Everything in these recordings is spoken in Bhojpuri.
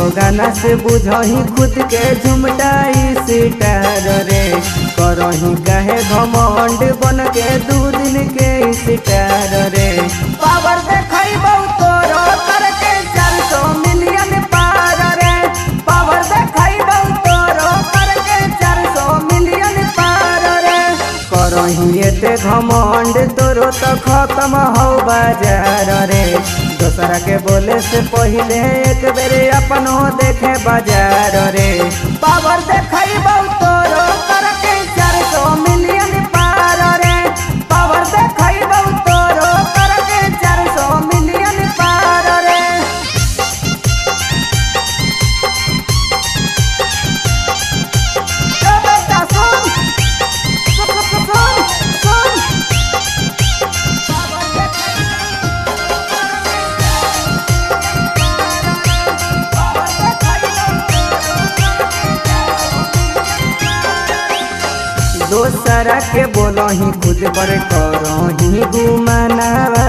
एगो गाना से बुझही खुद के झुमटाई सितार रे। करही काहे घमंड बन के 2 दिन के सितार रे। पावर देखैबौ तोरो करके 400 मिलियन पार रे। पावर देखैबौ तोरो करके 400 मिलियन पार रे। करही एते घमंड तोरो तो खत्म हो बाजार रे। दोसरा के बोले से पहले एक बेर अपनो देखे बाजार रे। पावर देखैबौ तोरो करके 400 मिलियन पार रे। पावर देखैबौ तोरो करके 400 मिलियन पार रे। ओ बेटा सुन सुन सुन। दोसरा के बोलही खुद पर करही गुमानावा।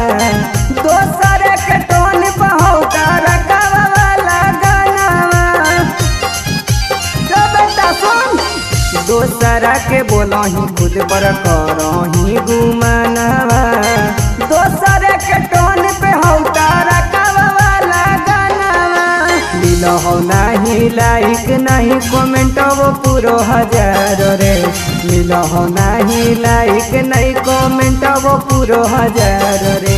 दोसरा के टोन पहौ कर वाला गानावा। तो बेटा सुन। दोसरा के बोलही खुद पर करही गुमानावा। दोसरा के टोन पे हौ कर वाला गानावा। मिलहौ नाही लाइक नहीं कमेंट वो पूरो 1000 रे। मिलहौ नाही लाइक नहीं कमेंट वो पूरो 1000 रे।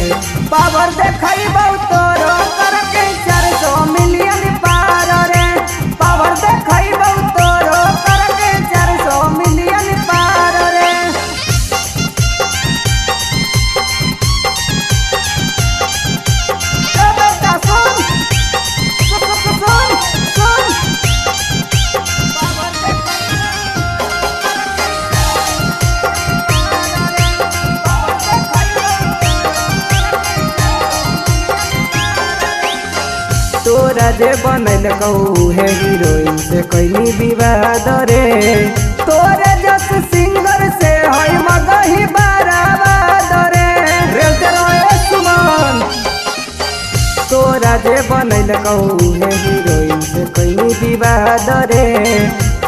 पावर देखैबौ तोरो करके 400 मिलियन पार रे। पावर देखैबौ तोरो करके 400 मिलियन पार रे। ओ बेटा सुन सुन सुन। तोरा जे बनल कहू है हीरोइन से कैली विवाद रे। तोरे जस सिंगर से है मगही बराबाद रे। सुमन तोरा जे बनल कहू है हीरोइन से कैली विवाद रे।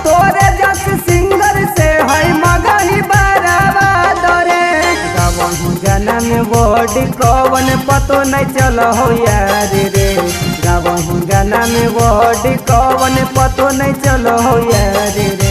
तोरे जस सिंगर से है मगही बराबाद रे। गावही गाना में बॉडी कवन पतो नहीं चल हो यार रे। गावही गाना में बॉडी कवन पतो नहीं चलो हो यार रे।